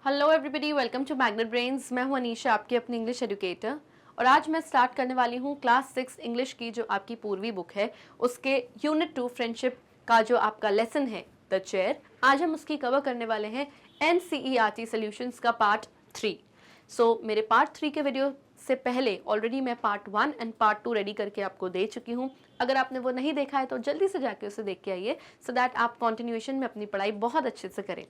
Hello everybody, welcome to Magnet Brains. मैं हूं अनीशा, आपकी अपनी इंग्लिश एजुकेटर। और आज मैं स्टार्ट करने वाली हूं क्लास 6 इंग्लिश की जो आपकी पूर्वी बुक है, उसके यूनिट 2 फ्रेंडशिप का जो आपका लेसन है द चेयर। आज हम उसकी कवर करने वाले हैं NCERT सॉल्यूशंस का पार्ट 3। मेरे पार्ट 3 के वीडियो से पहले ऑलरेडी मैं पार्ट 1 एंड पार्ट 2 रेडी करके आपको दे चुकी हूँ। अगर आपने वो नहीं देखा है तो जल्दी से जाके उसे देख के आइए, सो दैट आप कॉन्टिन्यूएशन में अपनी पढ़ाई बहुत अच्छे से करें।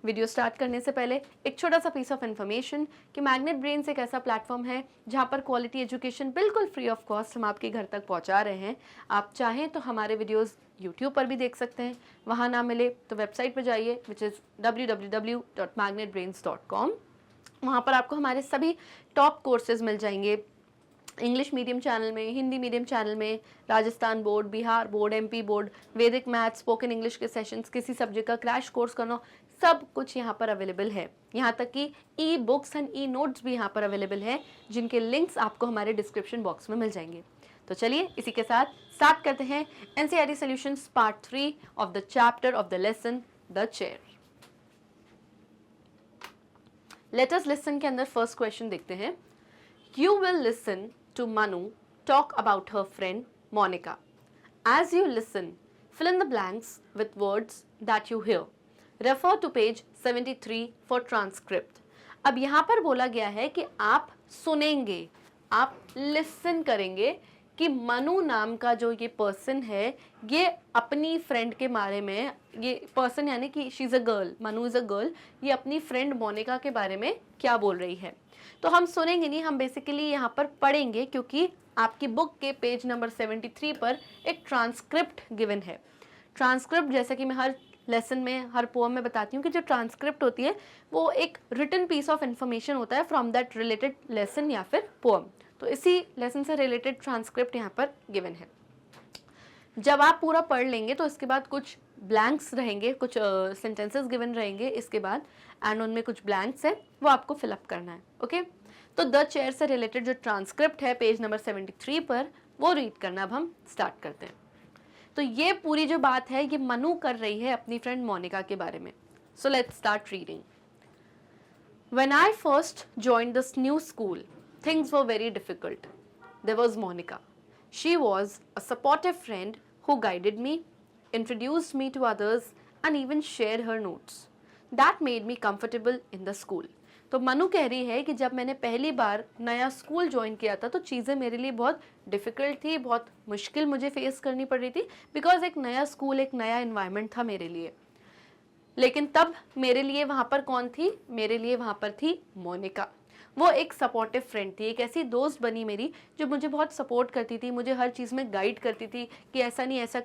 वीडियो स्टार्ट करने से पहले एक छोटा सा पीस ऑफ इन्फॉर्मेशन कि मैग्नेट ब्रेन्स एक ऐसा प्लेटफॉर्म है जहां पर क्वालिटी एजुकेशन बिल्कुल फ्री ऑफ कॉस्ट हम आपके घर तक पहुंचा रहे हैं। आप चाहें तो हमारे वीडियोस यूट्यूब पर भी देख सकते हैं, वहां ना मिले तो वेबसाइट पर जाइए विच इज़ www.magnetbrains.com। वहाँ पर आपको हमारे सभी टॉप कोर्सेज मिल जाएंगे, इंग्लिश मीडियम चैनल में, हिंदी मीडियम चैनल में, Rajasthan board, Bihar board, MP board, वैदिक मैथ्स, स्पोकन इंग्लिश के सेशंस, किसी सब्जेक्ट का क्रैश कोर्स करना, सब कुछ यहाँ पर अवेलेबल है। यहाँ तक कि e books and e notes भी यहाँ पर अवेलेबल है, जिनके लिंक्स आपको हमारे डिस्क्रिप्शन बॉक्स में मिल जाएंगे। तो चलिए इसी के साथ स्टार्ट करते हैं NCERT solutions part 3 of the chapter of the lesson the chair. Let us listen के अंदर फर्स्ट क्वेश्चन देखते हैं। You will listen to Manu talk about her friend Monica. As you listen, fill in the blanks with words that you hear. Refer to page 73 for transcript. अब यहाँ पर बोला गया है कि आप सुनेंगे, आप लिसन करेंगे कि मनु नाम का जो ये पर्सन है, ये अपनी फ्रेंड के बारे में, ये पर्सन यानी कि she is a girl, Manu is a girl, ये अपनी फ्रेंड मोनिका के बारे में क्या बोल रही है। तो हम सुनेंगे नहीं, हम बेसिकली यहाँ पर पढ़ेंगे, क्योंकि आपकी बुक के पेज नंबर 73 पर एक ट्रांसक्रिप्ट गिवन है। ट्रांसक्रिप्ट, जैसा कि मैं हर लेसन में, हर पोएम में बताती हूँ कि जो ट्रांसक्रिप्ट होती है वो एक रिटन पीस ऑफ इन्फॉर्मेशन होता है फ्रॉम दैट रिलेटेड लेसन या फिर पोएम। तो इसी लेसन से रिलेटेड ट्रांसक्रिप्ट यहाँ पर गिवन है। जब आप पूरा पढ़ लेंगे तो इसके बाद कुछ ब्लैंक्स रहेंगे, कुछ सेंटेंसेस गिवन रहेंगे इसके बाद, एंड उनमें कुछ ब्लैंक्स है, वो आपको फिलअप करना है। ओके, तो द चेयर से रिलेटेड जो ट्रांसक्रिप्ट है पेज नंबर 73 पर, वो रीड करना अब हम स्टार्ट करते हैं। तो ये पूरी जो बात है ये मनु कर रही है अपनी फ्रेंड मोनिका के बारे में। So let's start reading. When I first joined this new school, things were very difficult. There was Monica. She was a supportive friend who guided me, introduced me to others, and even shared her notes. That made me comfortable in the school. तो मनु कह रही है कि जब मैंने पहली बार नया school join किया था तो चीज़ें मेरे लिए बहुत डिफ़िकल्ट थी, बहुत मुश्किल मुझे फेस करनी पड़ रही थी, बिकॉज एक नया स्कूल, एक नया इन्वायरमेंट था मेरे लिए। लेकिन तब मेरे लिए वहाँ पर कौन थी? मेरे लिए वहाँ पर थी मोनिका। वो एक सपोर्टिव फ्रेंड थी, एक ऐसी दोस्त बनी मेरी जो मुझे बहुत सपोर्ट करती थी, मुझे हर चीज़ में गाइड करती थी कि ऐसा नहीं, ऐसा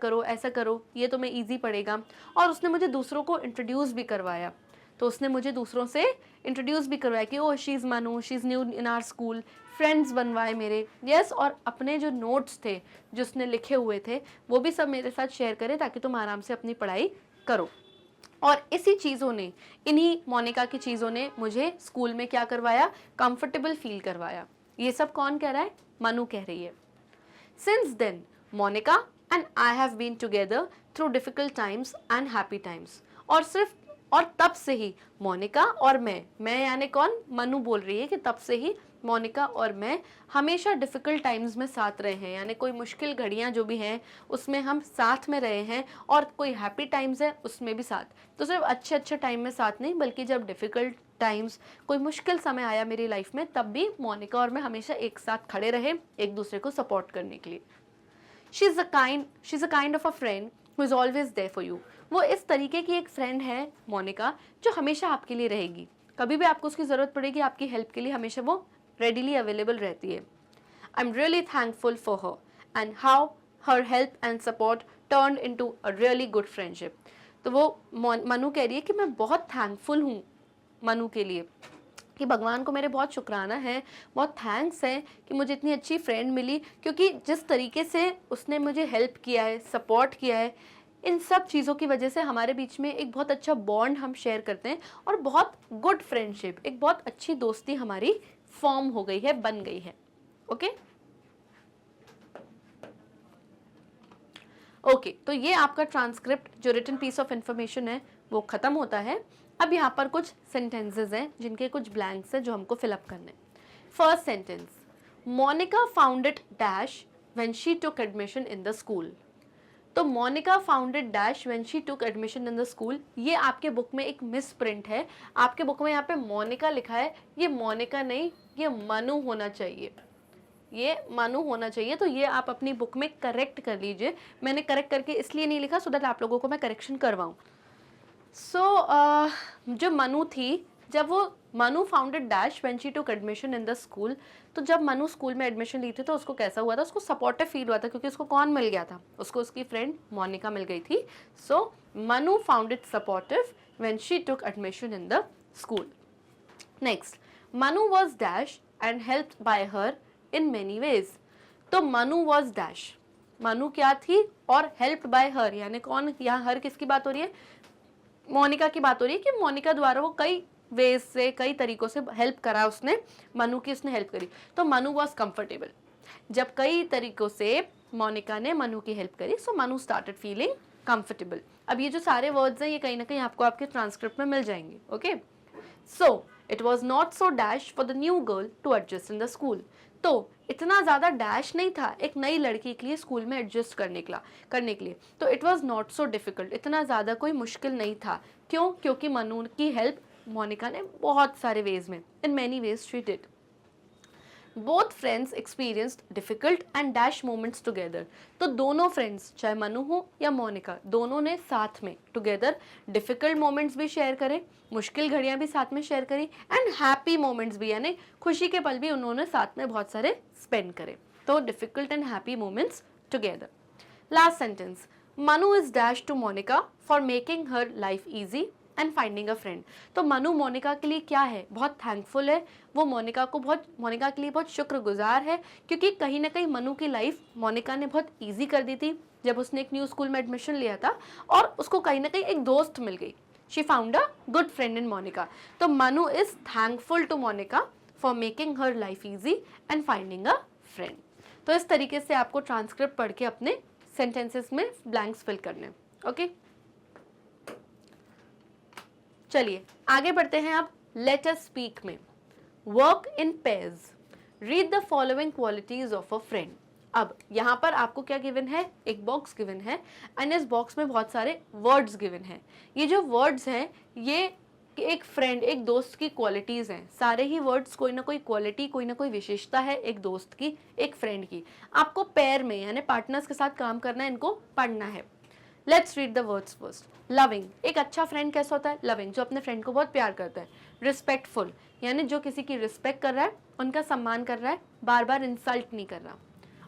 करो, ये तुम्हें ईजी पड़ेगा। और उसने मुझे दूसरों को इंट्रोड्यूस भी करवाया, तो उसने मुझे दूसरों से इंट्रोड्यूस भी करवाया कि oh she is Manu, she is new in our school, friends बनवाए मेरे। यस, और अपने जो नोट्स थे जो उसने लिखे हुए थे वो भी सब मेरे साथ शेयर करे ताकि तुम आराम से अपनी पढ़ाई करो। और इसी चीज़ों ने, इन्हीं मोनिका की चीज़ों ने मुझे स्कूल में क्या करवाया? कंफर्टेबल फील करवाया। ये सब कौन कह रहा है? मनु कह रही है। Since then Monika and I have been together through difficult times and happy times. और तब से ही मोनिका और मैं यानी कौन? मनु बोल रही है कि तब से ही मोनिका और मैं हमेशा डिफ़िकल्ट टाइम्स में साथ रहे हैं, यानी कोई मुश्किल घड़ियां जो भी हैं उसमें हम साथ में रहे हैं, और कोई हैप्पी टाइम्स है उसमें भी साथ। तो सिर्फ अच्छे टाइम में साथ नहीं, बल्कि जब डिफ़िकल्ट टाइम्स, कोई मुश्किल समय आया मेरी लाइफ में, तब भी मोनिका और मैं हमेशा एक साथ खड़े रहे, एक दूसरे को सपोर्ट करने के लिए। She is a kind of a friend who is always there for you. वो इस तरीके की एक फ्रेंड है मोनिका जो हमेशा आपके लिए रहेगी, कभी भी आपको उसकी ज़रूरत पड़ेगी, आपकी हेल्प के लिए हमेशा वो रेडिली अवेलेबल रहती है। I am really thankful for her and how her help and support turn into a really good friendship. तो वो मनु कह रही है कि मैं बहुत थैंकफुल हूँ मनु के लिए, कि भगवान को मेरे बहुत शुक्राना है, बहुत थैंक्स है कि मुझे इतनी अच्छी फ्रेंड मिली, क्योंकि जिस तरीके से उसने मुझे हेल्प किया है, सपोर्ट किया है, इन सब चीज़ों की वजह से हमारे बीच में एक बहुत अच्छा बॉन्ड हम शेयर करते हैं, और बहुत गुड फ्रेंडशिप, एक बहुत अच्छी दोस्ती हमारी फॉर्म हो गई है, बन गई है। ओके ओके, तो ये आपका ट्रांसक्रिप्ट जो रिटन पीस ऑफ इंफॉर्मेशन है वो ख़त्म होता है। अब यहाँ पर कुछ सेंटेंसेस हैं जिनके कुछ ब्लैंक्स हैं जो हमको फिलअप करने हैं. First sentence, Monica found it dash when she took admission in the school. तो Monica found it dash when she took admission in the school, ये आपके बुक में एक मिस प्रिंट है. आपके बुक में यहाँ पे मोनिका लिखा है, ये मोनिका नहीं, ये मनु होना चाहिए, ये मनु होना चाहिए. तो ये आप अपनी बुक में करेक्ट कर लीजिए. मैंने करेक्ट करके इसलिए नहीं लिखा सो दैट आप लोगों को मैं करेक्शन करवाऊँ. जो मनु थी, जब वो Manu founded dash when she took admission in the school, तो जब मनु स्कूल में एडमिशन ली थी तो उसको कैसा हुआ था, उसको सपोर्टिव फील हुआ था क्योंकि उसको कौन मिल गया था, उसको उसकी फ्रेंड मोनिका मिल गई थी. So Manu found it supportive when she took admission in the school. Next, Manu was dash and helped by her in many ways. तो मनु वॉज डैश, मनु क्या थी और हेल्प्ड बाय हर, यानी कौन, यहाँ हर किसकी बात हो रही है, मोनिका की बात हो रही है कि मोनिका द्वारा वो कई वेज से, कई तरीकों से हेल्प करा उसने, मनु की उसने हेल्प करी. तो मनु वॉज कंफर्टेबल. जब कई तरीकों से मोनिका ने मनु की हेल्प करी, सो मनु स्टार्टेड फीलिंग कंफर्टेबल. अब ये जो सारे वर्ड्स हैं ये कहीं ना कहीं आपको आपके ट्रांसक्रिप्ट में मिल जाएंगे. Okay, so it was not so dash for the new girl to adjust in the school. तो इतना ज़्यादा डैश नहीं था एक नई लड़की के लिए स्कूल में एडजस्ट करने के लिए. तो it was not so difficult, इतना ज़्यादा कोई मुश्किल नहीं था. क्यों? क्योंकि मनु की हेल्प मोनिका ने बहुत सारे वेज में, in many ways she did. Both friends experienced difficult and dash moments together. तो दोनों फ्रेंड्स, चाहे मनु हो या मोनिका, दोनों ने साथ में टुगेदर डिफिकल्ट मोमेंट्स भी शेयर करे, मुश्किल घड़ियां भी साथ में शेयर करी, एंड हैप्पी मोमेंट्स भी, यानी खुशी के पल भी उन्होंने साथ में बहुत सारे स्पेंड करे. तो difficult and happy moments together. Last sentence, Manu is dash to Monika for making her life easy and finding a friend. तो मनु मोनिका के लिए क्या है, बहुत थैंकफुल है. वो मोनिका के लिए बहुत शुक्रगुजार है क्योंकि कहीं ना कहीं मनु की लाइफ मोनिका ने बहुत इजी कर दी थी जब उसने एक न्यू स्कूल में एडमिशन लिया था और उसको कहीं ना कहीं एक दोस्त मिल गई. She found a good friend in Monica. तो Manu is thankful to Monika for making her life easy and finding a friend. तो इस तरीके से आपको ट्रांसक्रिप्ट पढ़ के अपने सेंटेंसेस में ब्लैंक्स फिल करने. ओके, चलिए आगे बढ़ते हैं. अब लेट अस स्पीक में. Work in pairs, read the following qualities of a friend. अब यहाँ पर आपको क्या गिवन है, एक बॉक्स गिवन है एंड इस बॉक्स में बहुत सारे वर्ड्स गिवन हैं. ये जो वर्ड्स हैं ये एक फ्रेंड, एक दोस्त की क्वालिटीज हैं. सारे ही वर्ड्स कोई ना कोई क्वालिटी, कोई ना कोई विशेषता है एक दोस्त की, एक फ्रेंड की. आपको पेयर में यानी पार्टनर्स के साथ काम करना है, इनको पढ़ना है. Let's read the words first. Loving, एक अच्छा फ्रेंड कैसा होता है, लविंग, जो अपने फ्रेंड को बहुत प्यार करता है. रिस्पेक्टफुल, यानी जो किसी की रिस्पेक्ट कर रहा है, उनका सम्मान कर रहा है, बार बार इंसल्ट नहीं कर रहा.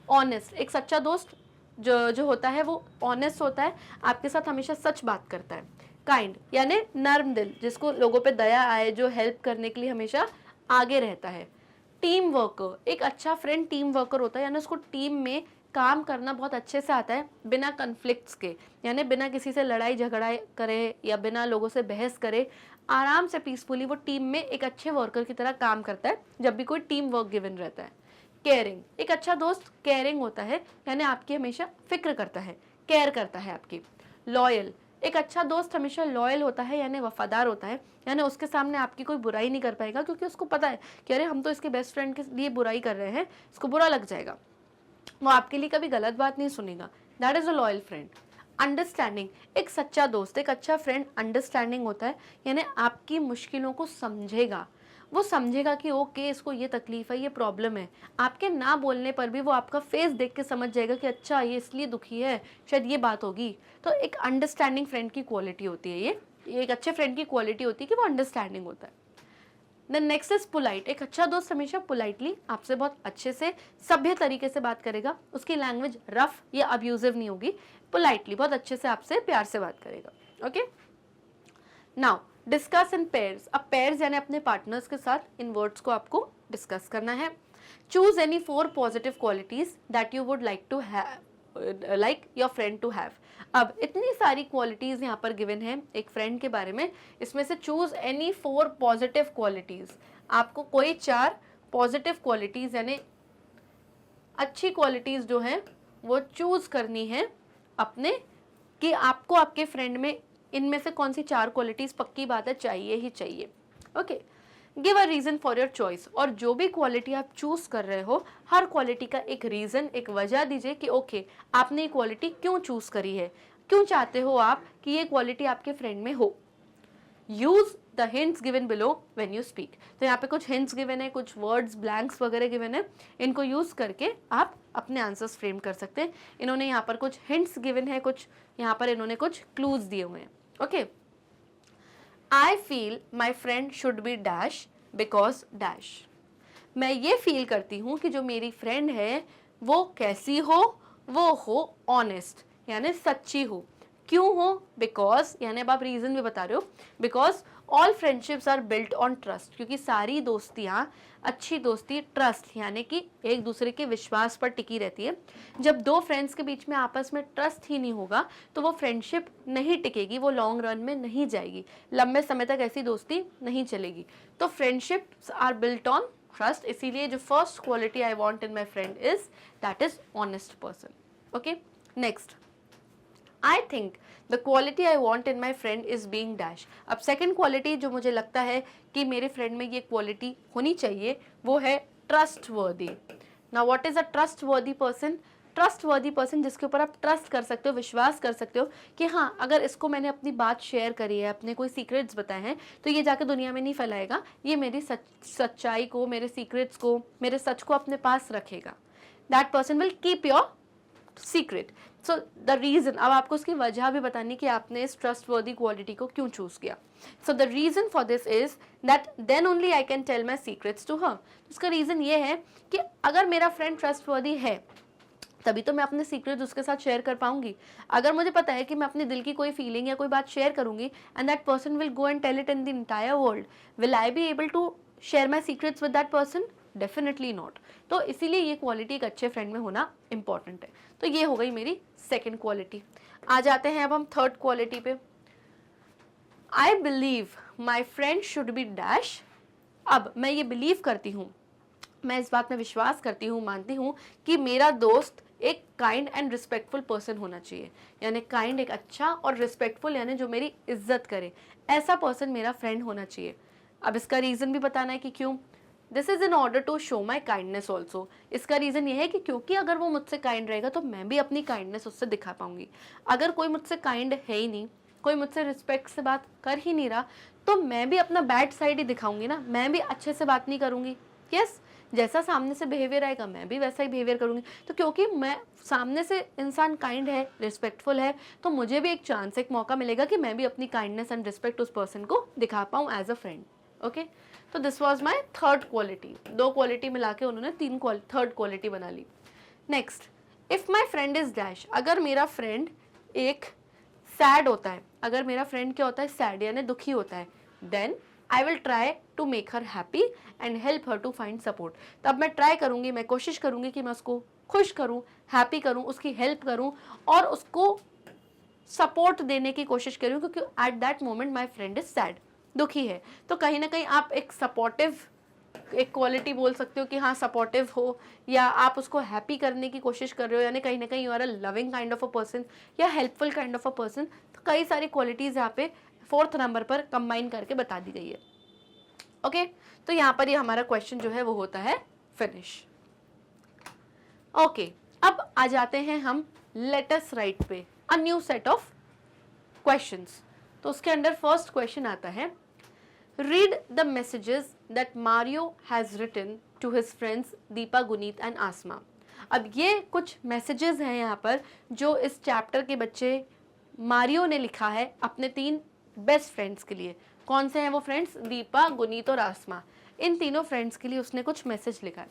ऑनेस्ट, एक सच्चा दोस्त जो होता है वो ऑनेस्ट होता है, आपके साथ हमेशा सच बात करता है. काइंड, यानी नर्म दिल, जिसको लोगों पे दया आए, जो हेल्प करने के लिए हमेशा आगे रहता है. टीम वर्कर, एक अच्छा फ्रेंड टीम वर्कर होता है, यानी उसको टीम में काम करना बहुत अच्छे से आता है बिना कन्फ्लिक्ट्स के, यानी बिना किसी से लड़ाई झगड़ा करे या बिना लोगों से बहस करे, आराम से पीसफुली वो टीम में एक अच्छे वर्कर की तरह काम करता है जब भी कोई टीम वर्क गिवन रहता है. केयरिंग, एक अच्छा दोस्त केयरिंग होता है, यानी आपकी हमेशा फिक्र करता है, केयर करता है आपकी. लॉयल, एक अच्छा दोस्त हमेशा लॉयल होता है यानी वफादार होता है, यानी उसके सामने आपकी कोई बुराई नहीं कर पाएगा क्योंकि उसको पता है कि अरे हम तो इसके बेस्ट फ्रेंड के लिए बुराई कर रहे हैं, इसको बुरा लग जाएगा, वो आपके लिए कभी गलत बात नहीं सुनेगा. That is a loyal friend. Understanding, एक सच्चा दोस्त, एक अच्छा फ्रेंड अंडरस्टैंडिंग होता है, यानी आपकी मुश्किलों को समझेगा. वो समझेगा कि ओके इसको ये तकलीफ है, ये प्रॉब्लम है. आपके ना बोलने पर भी वो आपका फेस देख के समझ जाएगा कि अच्छा ये इसलिए दुखी है, शायद ये बात होगी. तो एक अंडरस्टैंडिंग फ्रेंड की क्वालिटी होती है ये एक अच्छे फ्रेंड की क्वालिटी होती है कि वो अंडरस्टैंडिंग होता है. देन नेक्स्ट इज पोलाइट, एक अच्छा दोस्त हमेशा पोलाइटली आपसे बहुत अच्छे से सभ्य तरीके से बात करेगा, उसकी लैंग्वेज रफ या अब्यूजिव नहीं होगी, पोलाइटली बहुत अच्छे से आपसे प्यार से बात करेगा. Okay, now discuss in pairs. अब पेयर्स यानी अपने पार्टनर्स के साथ इन वर्ड्स को आपको डिस्कस करना है. Choose any 4 positive qualities that you would like your friend to have. अब इतनी सारी क्वालिटीज यहाँ पर गिवन है एक फ्रेंड के बारे में, इसमें से चूज एनी 4 पॉजिटिव क्वालिटीज. आपको कोई 4 पॉजिटिव क्वालिटीज यानी अच्छी क्वालिटीज जो हैं वो चूज करनी है अपने, कि आपको आपके फ्रेंड में इनमें से कौन सी 4 क्वालिटीज पक्की बात है चाहिए ही चाहिए। Okay, give a reason for your choice, और जो भी क्वालिटी आप चूज कर रहे हो हर क्वालिटी का एक रीजन, एक वजह दीजिए कि ओके आपने ये क्वालिटी क्यों चूज करी है, क्यों चाहते हो आप कि ये क्वालिटी आपके फ्रेंड में हो। Use the hints given below when you speak. तो यहाँ पे कुछ हिंट्स गिवन है, कुछ वर्ड्स ब्लैंक्स वगैरह गिवन है, इनको यूज करके आप अपने आंसर्स फ्रेम कर सकते हैं। इन्होंने यहाँ पर कुछ हिंट्स गिवन है, कुछ यहाँ पर इन्होंने कुछ क्लूज दिए हुए हैं। Okay, I feel my friend should be dash because dash. मैं ये फील करती हूँ कि जो मेरी फ्रेंड है वो कैसी हो, वो हो ऑनेस्ट यानी सच्ची हो। क्यों हो, बिकॉज यानी अब आप रीजन भी बता रहे हो, because all friendships are built on trust, क्योंकि सारी दोस्तियाँ, अच्छी दोस्ती ट्रस्ट यानी कि एक दूसरे के विश्वास पर टिकी रहती है। जब दो फ्रेंड्स के बीच में आपस में ट्रस्ट ही नहीं होगा तो वो फ्रेंडशिप नहीं टिकेगी, वो लॉन्ग रन में नहीं जाएगी, लंबे समय तक ऐसी दोस्ती नहीं चलेगी। तो friendships are built on trust, इसीलिए जो first quality I want in my friend is that is honest person. Okay, next, I think the quality I want in my friend is being dash. अब second quality जो मुझे लगता है कि मेरे friend में ये क्वालिटी होनी चाहिए वो है ट्रस्ट वर्दी। Now what is a trust वर्दी पर्सन? ट्रस्ट वर्दी पर्सन जिसके ऊपर आप ट्रस्ट कर सकते हो, विश्वास कर सकते हो कि हाँ अगर इसको मैंने अपनी बात शेयर करी है, अपने कोई सीक्रेट्स बताए हैं तो ये जाकर दुनिया में नहीं फैलाएगा, ये मेरी सच्चाई को, मेरे सीक्रेट्स को, मेरे सच को अपने पास रखेगा। That person will keep your secret. So the reason, अब आपको उसकी वजह भी बतानी कि आपने इस ट्रस्टवर्दी क्वालिटी को क्यों चूज किया। So the reason for this is that then only I can tell my secrets to her. उसका रीजन ये है कि अगर मेरा फ्रेंड ट्रस्टवर्दी है तभी तो मैं अपने सीक्रेट्स उसके साथ शेयर कर पाऊंगी। अगर मुझे पता है कि मैं अपने दिल की कोई फीलिंग या कोई बात शेयर करूंगी and that person will go and tell it in the entire world, will I be able to share my secrets with that person? Definitely not. तो इसीलिए ये क्वालिटी एक अच्छे फ्रेंड में होना इंपॉर्टेंट है। तो ये हो गई मेरी सेकेंड क्वालिटी। आ जाते हैं अब हम थर्ड क्वालिटी पे। I believe my friend should be dash. अब मैं ये बिलीव करती हूँ, मैं इस बात में विश्वास करती हूँ, मानती हूँ कि मेरा दोस्त एक काइंड एंड रिस्पेक्टफुल पर्सन होना चाहिए। यानी काइंड एक अच्छा और रिस्पेक्टफुल यानी जो मेरी इज्जत करे, ऐसा पर्सन मेरा फ्रेंड होना चाहिए। अब इसका रीज़न भी बताना है कि क्यों। This is in order to show my kindness also. इसका रीज़न ये है कि क्योंकि अगर वो मुझसे काइंड रहेगा तो मैं भी अपनी काइंडनेस उससे दिखा पाऊंगी। अगर कोई मुझसे काइंड है ही नहीं, कोई मुझसे रिस्पेक्ट से बात कर ही नहीं रहा, तो मैं भी अपना बैड साइड ही दिखाऊंगी ना, मैं भी अच्छे से बात नहीं करूंगी। यस, जैसा सामने से बिहेवियर आएगा मैं भी वैसा ही बिहेवियर करूंगी। तो क्योंकि मैं सामने से इंसान काइंड है, रिस्पेक्टफुल है, तो मुझे भी एक चांस, एक मौका मिलेगा कि मैं भी अपनी काइंडनेस एंड रिस्पेक्ट उस पर्सन को दिखा पाऊँ एज अ फ्रेंड। ओके, तो this was my third quality. दो क्वालिटी मिला के उन्होंने थर्ड क्वालिटी बना ली। Next, if my friend is dash. अगर मेरा फ्रेंड एक सैड होता है, अगर मेरा फ्रेंड क्या होता है, सैड यानी दुखी होता है, then I will try to make her happy and help her to find support. तब मैं ट्राई करूंगी, मैं कोशिश करूंगी कि मैं उसको खुश करूं, हैप्पी करूं, उसकी हेल्प करूं और उसको सपोर्ट देने की कोशिश करूं, क्योंकि at that moment my friend is sad, दुखी है। तो कहीं ना कहीं आप एक सपोर्टिव एक क्वालिटी बोल सकते हो कि हाँ सपोर्टिव हो, या आप उसको हैप्पी करने की कोशिश कर रहे हो, यानी कहीं ना कहीं you are a loving kind of a person या helpful kind of a person. तो कई सारी क्वालिटीज़ यहाँ पे फोर्थ नंबर पर कंबाइन करके बता दी गई है। ओके, तो यहाँ पर ये हमारा क्वेश्चन जो है वो होता है फिनिश। ओके, अब आ जाते हैं हम लेट अस राइट पे a new set of questions. तो उसके अंदर फर्स्ट क्वेश्चन आता है, read the messages that Mario has written to his friends Deepa, Guneet and Asma. अब ये कुछ मैसेजेस हैं यहाँ पर जो इस चैप्टर के बच्चे मारियो ने लिखा है अपने 3 बेस्ट फ्रेंड्स के लिए। कौन से हैं वो फ्रेंड्स? दीपा, गुनीत और आसमा। इन तीनों फ्रेंड्स के लिए उसने कुछ मैसेज लिखा है।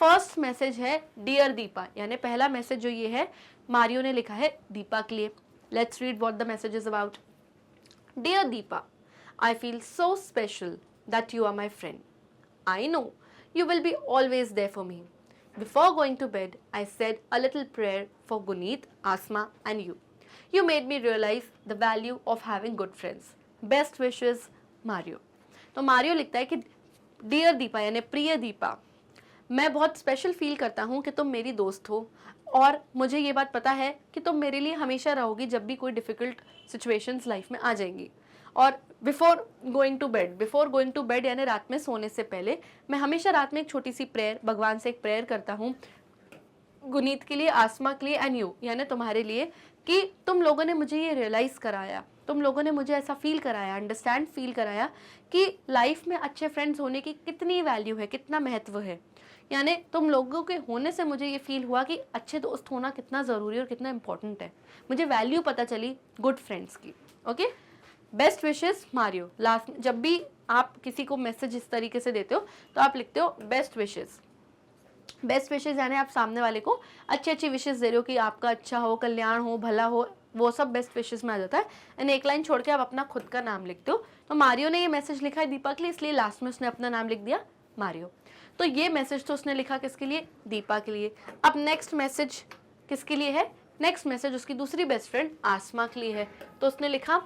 फर्स्ट मैसेज है डियर दीपा, यानी पहला मैसेज जो ये है मारियो ने लिखा है दीपा के लिए। Let's read what the message is about. Dear Deepa, I feel so special that you are my friend. I know you will be always there for me. Before going to bed, I said a little prayer for Guneet, Asma and you. You made me realize the value of having good friends. Best wishes, Mario. तो Mario लिखता है कि dear Deepa यानी प्रिय दीपा, मैं बहुत special feel करता हूँ कि तुम मेरी दोस्त हो, और मुझे ये बात पता है कि तुम मेरे लिए हमेशा रहोगी जब भी कोई डिफ़िकल्ट सिचुएशंस लाइफ में आ जाएंगी। और बिफोर गोइंग टू बेड यानी रात में सोने से पहले मैं हमेशा रात में एक छोटी सी प्रेयर, भगवान से एक प्रेयर करता हूँ, गुनीत के लिए, आसमा के लिए एंड यू यानी तुम्हारे लिए, कि तुम लोगों ने मुझे ये रियलाइज़ कराया, तुम लोगों ने मुझे ऐसा फील कराया, अंडरस्टैंड फील कराया कि लाइफ में अच्छे फ्रेंड्स होने की कितनी वैल्यू है, कितना महत्व है। यानी तुम लोगों के होने से मुझे ये फील हुआ कि अच्छे दोस्त होना कितना ज़रूरी और कितना इंपॉर्टेंट है। मुझे वैल्यू पता चली गुड फ्रेंड्स की। Okay, best wishes Mario. Last जब भी आप किसी को मैसेज इस तरीके से देते हो तो आप लिखते हो बेस्ट विशेस। बेस्ट विशेस यानी आप सामने वाले को अच्छी अच्छी विशेस दे रहे हो कि आपका अच्छा हो, कल्याण हो, भला हो, वो सब बेस्ट विशेस में आ जाता है। एंड एक लाइन छोड़ के आप अपना खुद का नाम लिखते हो। तो मारियो ने ये मैसेज लिखा है दीपा के लिए, इसलिए लास्ट में उसने अपना नाम लिख दिया मारियो। तो ये मैसेज तो उसने लिखा किसके लिए? दीपा के लिए। अब नेक्स्ट मैसेज किसके लिए है? नेक्स्ट मैसेज उसकी दूसरी बेस्ट फ्रेंड आसमा के लिए है। तो उसने लिखा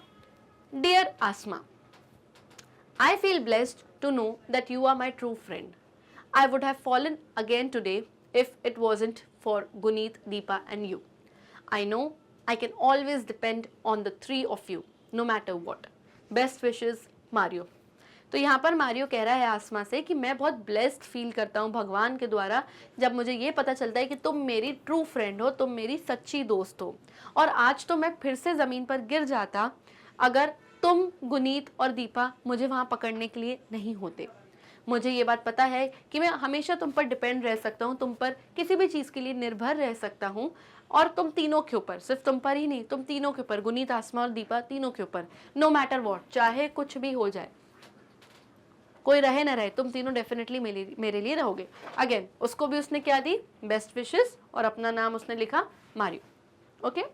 dear Asma, I feel blessed to know that you are my true friend. I would have fallen again today if it wasn't for Guneet, Deepa and you. I know I can always depend on the three of you, no matter what. Best wishes, Mario. तो यहाँ पर Mario कह रहा है आसमा से कि मैं बहुत ब्लेस्ड फील करता हूँ भगवान के द्वारा जब मुझे ये पता चलता है कि तुम मेरी ट्रू फ्रेंड हो, तुम मेरी सच्ची दोस्त हो। और आज तो मैं फिर से ज़मीन पर गिर जाता अगर तुम, गुनीत और दीपा मुझे वहाँ पकड़ने के लिए नहीं होते। मुझे ये बात पता है कि मैं हमेशा तुम पर डिपेंड रह सकता हूँ, तुम पर किसी भी चीज़ के लिए निर्भर रह सकता हूँ। और तुम तीनों के ऊपर, सिर्फ तुम पर ही नहीं, तुम तीनों के ऊपर, गुनीत, आसमा और दीपा, तीनों के ऊपर, नो मैटर वॉट, चाहे कुछ भी हो जाए, कोई रहे ना रहे, तुम तीनों डेफिनेटली मेरे लिए रहोगे। अगेन उसको भी उसने क्या दी? बेस्ट विशेस, और अपना नाम उसने लिखा मारियो। ओके,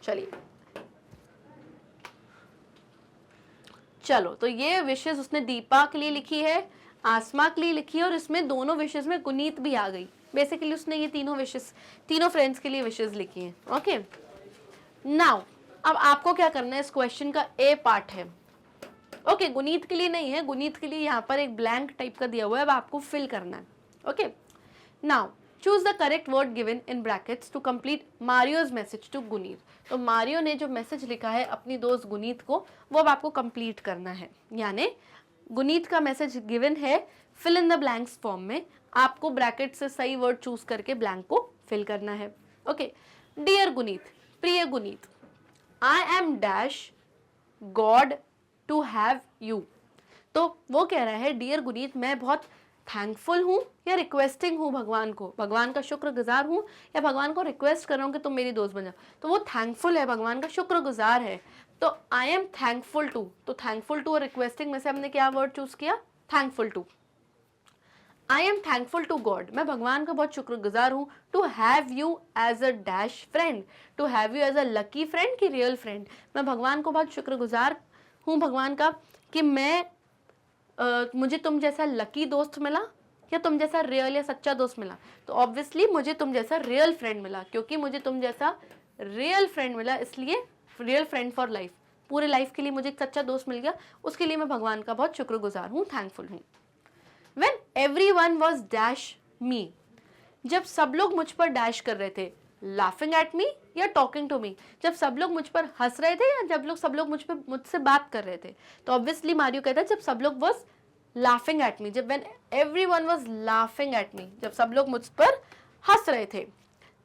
चलिए चलो, तो ये विशेस उसने दीपा के लिए लिखी है, आसमा के लिए लिखी है, और इसमें दोनों विशेस में गुनीत भी आ गई। बेसिकली उसने ये तीनों विशेस, तीनों फ्रेंड्स के लिए विशेस लिखी हैं। ओके, नाउ अब आपको क्या करना है, इस क्वेश्चन का ए पार्ट है। ओके, गुनीत के लिए नहीं है, गुनीत के लिए यहाँ पर एक ब्लैंक टाइप का दिया हुआ है, अब आपको फिल करना है। Okay, now choose the correct word given in brackets to complete Mario's message to Guneet. तो मारियो ने जो मैसेज लिखा है अपनी दोस्त गुनीत को, वो अब आपको कंप्लीट करना है। यानी गुनीत का मैसेज गिवन है fill in the blanks form में, आपको ब्रैकेट से सही वर्ड चूज करके ब्लैंक को फिल करना है। ओके, डियर गुनीत, प्रिय Guneet, I am dash god to have you. तो वो कह रहा है डियर गुनीत, मैं बहुत थैंकफुल हूँ या रिक्वेस्टिंग हूँ भगवान को, भगवान का शुक्रगुजार हूँ या भगवान को रिक्वेस्ट कर रहा हूँ कि तुम मेरी दोस्त बन जाओ। तो वो थैंकफुल है, भगवान का शुक्रगुजार है। तो आई एम थैंकफुल टू, तो थैंकफुल टू और रिक्वेस्टिंग में से हमने क्या वर्ड चूज किया? Thankful to. I am thankful to God, मैं भगवान का बहुत शुक्रगुजार हूँ, to have you as a dash friend, to have you as a lucky friend की रियल फ्रेंड। मैं भगवान को बहुत शुक्रगुजार हूँ भगवान का कि मुझे तुम जैसा लकी दोस्त मिला या तुम जैसा रियल या सच्चा दोस्त मिला। तो ऑब्वियसली मुझे तुम जैसा रियल फ्रेंड मिला, क्योंकि मुझे तुम जैसा रियल फ्रेंड मिला, इसलिए रियल फ्रेंड फॉर लाइफ, पूरे लाइफ के लिए मुझे एक सच्चा दोस्त मिल गया, उसके लिए मैं भगवान का बहुत शुक्रगुजार हूँ, थैंकफुल हूँ। When everyone was dash me, जब सब लोग मुझ पर डैश कर रहे थे, laughing at me या talking to me, जब सब लोग मुझ पर हंस रहे थे या जब सब लोग मुझसे बात कर रहे थे। तो ऑब्वियसली मारियो कहता है जब सब लोग was laughing at me, जब when everyone was laughing at me, जब सब लोग मुझ पर हंस रहे थे।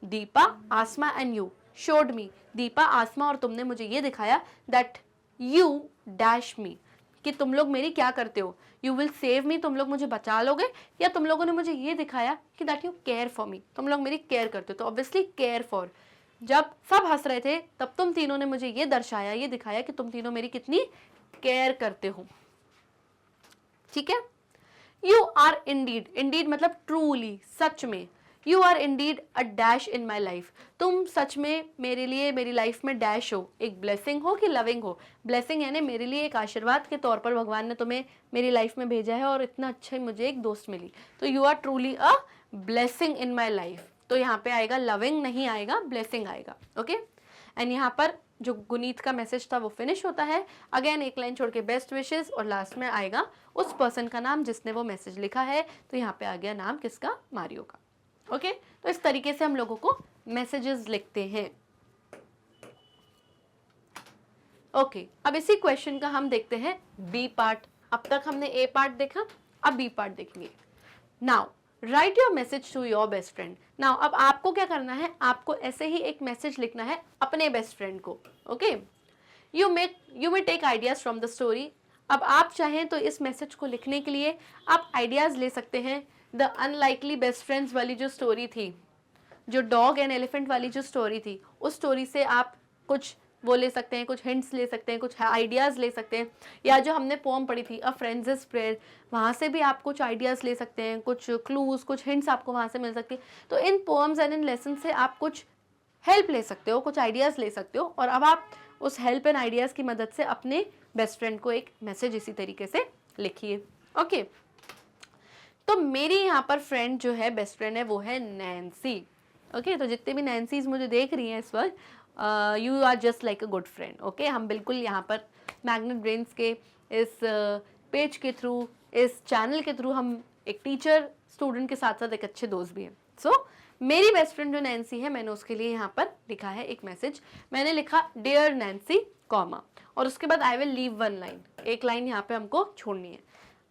Deepa, Asma and you showed me, Deepa, Asma और तुमने मुझे ये दिखाया that you dash me, कि तुम लोग मेरी क्या करते हो, यू विल सेव मी, तुम लोग मुझे बचा लोगे, या तुम लोगों ने मुझे ये दिखाया कि that you care for me, तुम लोग मेरी केयर करते हो। तो ऑब्वियसली केयर फॉर, जब सब हंस रहे थे तब तुम तीनों ने मुझे ये दर्शाया, ये दिखाया कि तुम तीनों मेरी कितनी केयर करते हो। ठीक है, यू आर इंडीड, इंडीड मतलब ट्रूली, सच में, you are indeed a dash in my life, तुम सच में मेरे लिए, मेरी लाइफ में डैश हो, एक ब्लेसिंग हो कि लविंग हो। ब्लेसिंग यानी मेरे लिए एक आशीर्वाद के तौर पर भगवान ने तुम्हें मेरी लाइफ में भेजा है और इतना अच्छा मुझे एक दोस्त मिली। तो you are truly a blessing in my life. तो यहाँ पे आएगा लविंग नहीं आएगा, ब्लेसिंग आएगा। ओके, एंड यहाँ पर जो गुनीत का मैसेज था वो फिनिश होता है। अगेन एक लाइन छोड़ के बेस्ट विशेस और लास्ट में आएगा उस पर्सन का नाम जिसने वो मैसेज लिखा है, तो यहाँ पे आ गया नाम किसका, मारियो का। ओके, तो इस तरीके से हम लोगों को मैसेजेस लिखते हैं। ओके, अब इसी क्वेश्चन का हम देखते हैं बी पार्ट। अब तक हमने ए पार्ट देखा, अब बी पार्ट देखेंगे। Now write your message to your best friend. Now अब आपको क्या करना है, आपको ऐसे ही एक मैसेज लिखना है अपने बेस्ट फ्रेंड को। Okay, you may take ideas from the story. अब आप चाहें तो इस मैसेज को लिखने के लिए आप आइडियाज ले सकते हैं। द अनलाइकली बेस्ट फ्रेंड्स वाली जो स्टोरी थी, जो डॉग एंड एलिफेंट वाली जो स्टोरी थी, उस स्टोरी से आप कुछ वो ले सकते हैं, कुछ हिंट्स ले सकते हैं, कुछ आइडियाज़ ले सकते हैं। या जो हमने पोम पढ़ी थी अ फ्रेंड्स प्रेयर, वहाँ से भी आप कुछ आइडियाज़ ले सकते हैं, कुछ क्लूज, कुछ हिंट्स आपको वहाँ से मिल सकती है। तो इन पोम्स एंड इन लेसन से आप कुछ हेल्प ले सकते हो, कुछ आइडियाज़ ले सकते हो, और अब आप उस हेल्प एंड आइडियाज़ की मदद से अपने बेस्ट फ्रेंड को एक मैसेज इसी तरीके से लिखिए। ओके, तो मेरी यहाँ पर फ्रेंड जो है, बेस्ट फ्रेंड है, वो है नैन्सी। ओके, तो जितने भी नैन्सीज मुझे देख रही हैं इस वक्त, you are just like a good friend. Okay, हम बिल्कुल यहाँ पर मैग्नेट ब्रेन्स के इस पेज के थ्रू, इस चैनल के थ्रू हम एक टीचर स्टूडेंट के साथ साथ एक अच्छे दोस्त भी हैं। सो मेरी बेस्ट फ्रेंड जो नैन्सी है, मैंने उसके लिए यहाँ पर लिखा है एक मैसेज। मैंने लिखा डियर नैन्सी कॉमा, और उसके बाद I will leave one line, एक लाइन यहाँ पे हमको छोड़नी है।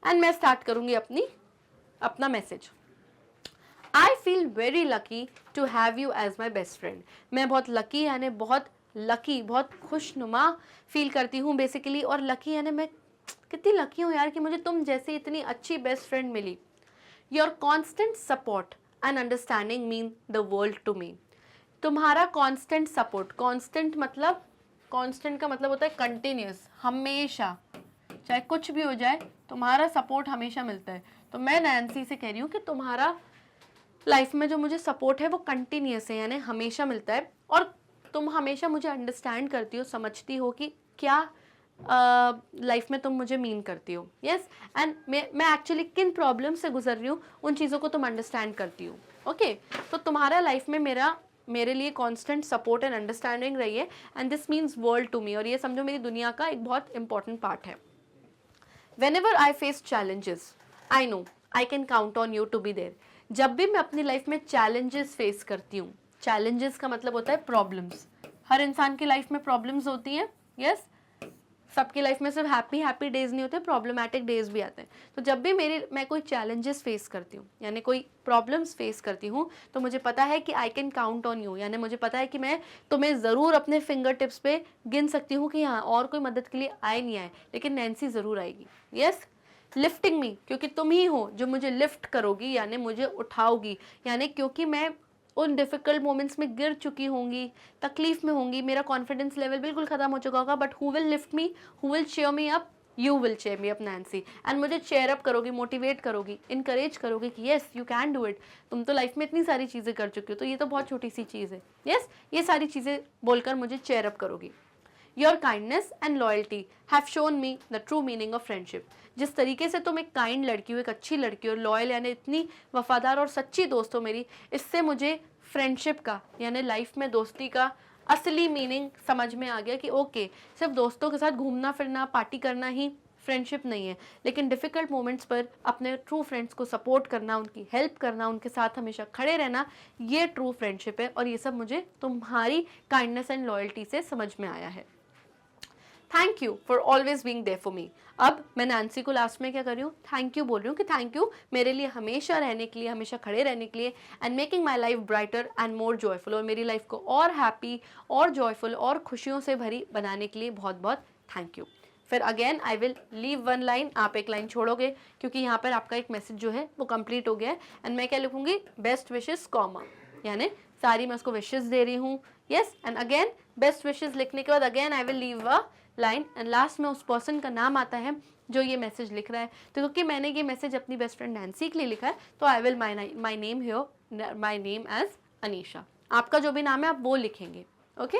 एंड मैं स्टार्ट करूँगी अपना मैसेज। I feel very lucky to have you as my best friend. मैं बहुत लकी यानी बहुत लकी, बहुत खुशनुमा फील करती हूँ बेसिकली। और लकी यानी मैं कितनी लकी हूँ यार कि मुझे तुम जैसी इतनी अच्छी बेस्ट फ्रेंड मिली। Your constant support and understanding mean the world to me. तुम्हारा कॉन्स्टेंट सपोर्ट, कॉन्स्टेंट मतलब, कॉन्स्टेंट का मतलब होता है कंटिन्यूस, हमेशा, चाहे कुछ भी हो जाए तुम्हारा सपोर्ट हमेशा मिलता है। तो मैं नैन्सी से कह रही हूँ कि तुम्हारा लाइफ में जो मुझे सपोर्ट है वो कंटिन्यूस है, यानी हमेशा मिलता है, और तुम हमेशा मुझे अंडरस्टैंड करती हो, समझती हो कि क्या लाइफ में तुम मुझे मीन करती हो। यस, एंड मैं एक्चुअली किन प्रॉब्लम से गुजर रही हूँ उन चीज़ों को तुम अंडरस्टैंड करती हो। ओके, तो तुम्हारा लाइफ में मेरे लिए कांस्टेंट सपोर्ट एंड अंडरस्टैंडिंग रही है, and this means world to me, और ये समझो मेरी दुनिया का एक बहुत इंपॉर्टेंट पार्ट है। Whenever I face challenges, I know I can count on you to be there. जब भी मैं अपनी लाइफ में चैलेंजेस फेस करती हूँ, चैलेंजेस का मतलब होता है प्रॉब्लम्स। हर इंसान की लाइफ में प्रॉब्लम्स होती हैं। यस, सबकी लाइफ में सिर्फ हैप्पी डेज नहीं होते, प्रॉब्लमैटिक डेज भी आते हैं। तो जब भी मैं कोई चैलेंजेस फेस करती हूँ, यानी कोई प्रॉब्लम्स फेस करती हूँ, तो मुझे पता है कि I can count on you, यानी मुझे पता है कि मैं तुम्हें ज़रूर अपने फिंगर टिप्स पे गिन सकती हूँ कि हाँ, और कोई मदद के लिए आए नहीं आए, लेकिन नैन्सी ज़रूर आएगी। यस, लिफ्टिंग मी, क्योंकि तुम ही हो जो मुझे लिफ्ट करोगी, यानी मुझे उठाओगी, यानी क्योंकि मैं उन डिफ़िकल्ट मोमेंट्स में गिर चुकी होंगी, तकलीफ में होंगी, मेरा कॉन्फिडेंस लेवल बिल्कुल ख़त्म हो चुका होगा, but who will lift me, who will chair me up, you will chair me up Nancy. And मुझे चेयर अप करोगी, मोटिवेट करोगी, इनकरेज करोगी कि yes you can do it. तुम तो लाइफ में इतनी सारी चीज़ें कर चुकी हो, तो ये तो बहुत छोटी सी चीज़ है। यस, ये सारी चीज़ें बोलकर मुझे चेयर अप करोगी। Your kindness and loyalty have shown me the true meaning of friendship. जिस तरीके से तुम एक काइंड लड़की हो, एक अच्छी लड़की हो, लॉयल यानी इतनी वफादार और सच्ची दोस्त हो मेरी, इससे मुझे फ्रेंडशिप का यानी लाइफ में दोस्ती का असली मीनिंग समझ में आ गया कि ओके, सिर्फ दोस्तों के साथ घूमना फिरना, पार्टी करना ही फ्रेंडशिप नहीं है, लेकिन डिफ़िकल्ट मोमेंट्स पर अपने ट्रू फ्रेंड्स को सपोर्ट करना, उनकी हेल्प करना, उनके साथ हमेशा खड़े रहना, ये ट्रू फ्रेंडशिप है। और ये सब मुझे तुम्हारी काइंडनेस एंड लॉयल्टी से समझ में आया है। Thank you for always being there for me. अब मैं नैन्सी को लास्ट में क्या कर रही हूँ, थैंक यू बोल रही हूँ कि थैंक यू मेरे लिए हमेशा रहने के लिए, हमेशा खड़े रहने के लिए, and making my life brighter and more joyful, और मेरी लाइफ को और हैप्पी और जॉयफुल और खुशियों से भरी बनाने के लिए बहुत बहुत थैंक यू। फिर again I will leave one line, आप एक लाइन छोड़ोगे क्योंकि यहाँ पर आपका एक मैसेज जो है वो कंप्लीट हो गया है। एंड मैं क्या लिखूंगी, बेस्ट विशेस कॉमा, यानी सारी मैं उसको विशेस दे रही हूँ। Yes, and again best wishes लिखने के बाद again I will leave a line, and last में उस पर्सन का नाम आता है जो ये मैसेज लिख रहा है। तो क्योंकि मैंने ये मैसेज अपनी बेस्ट फ्रेंड नैन्सी के लिए लिखा है, तो I will my name here, my name as Anisha. आपका जो भी नाम है आप वो लिखेंगे। ओके,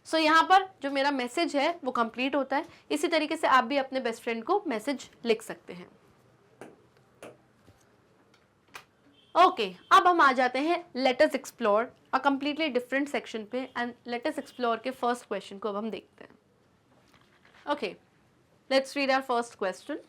सो यहाँ पर जो मेरा मैसेज है वो कंप्लीट होता है। इसी तरीके से आप भी अपने बेस्ट फ्रेंड को मैसेज लिख सकते हैं। ओके, अब हम आ जाते हैं let us explore a completely different section पे, एंड लेट अस एक्सप्लोर के फर्स्ट क्वेश्चन को अब हम देखते हैं। Okay, let's read our first question.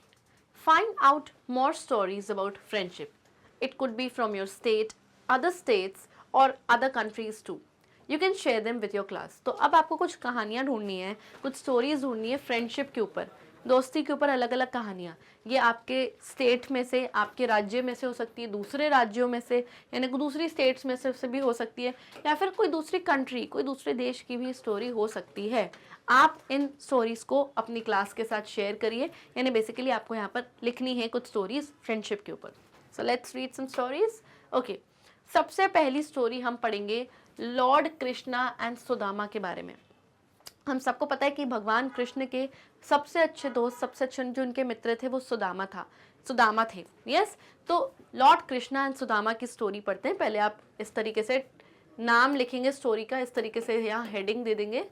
Find out more stories about friendship. It could be from your state, other states or other countries too. You can share them with your class. तो अब आपको कुछ कहानियाँ ढूंढनी है, कुछ stories ढूंढनी है फ्रेंडशिप के ऊपर, दोस्ती के ऊपर अलग अलग कहानियाँ. ये आपके स्टेट में से, आपके राज्य में से हो सकती है, दूसरे राज्यों में से यानी दूसरी स्टेट्स में से भी हो सकती है, या फिर कोई दूसरी कंट्री, कोई दूसरे देश की भी स्टोरी हो सकती है. आप इन स्टोरीज को अपनी क्लास के साथ शेयर करिए. यानी बेसिकली आपको यहाँ पर लिखनी है कुछ स्टोरीज फ्रेंडशिप के ऊपर. So let's read some stories. Okay, सबसे पहली स्टोरी हम पढ़ेंगे लॉर्ड कृष्णा एंड सुदामा के बारे में. हम सबको पता है कि भगवान कृष्ण के सबसे अच्छे दोस्त, सबसे अच्छे जो उनके मित्र थे वो सुदामा थे. यस, तो लॉर्ड कृष्णा एंड सुदामा की स्टोरी पढ़ते हैं. पहले आप इस तरीके से नाम लिखेंगे स्टोरी का, इस तरीके से यहाँ हेडिंग दे देंगे,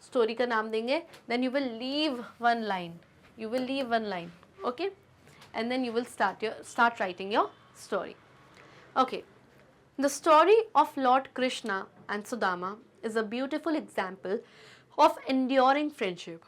स्टोरी का नाम देंगे. Then you will leave one line, okay, and then you will start writing your story. Okay, the story of Lord Krishna and Sudama is a beautiful example of enduring friendship.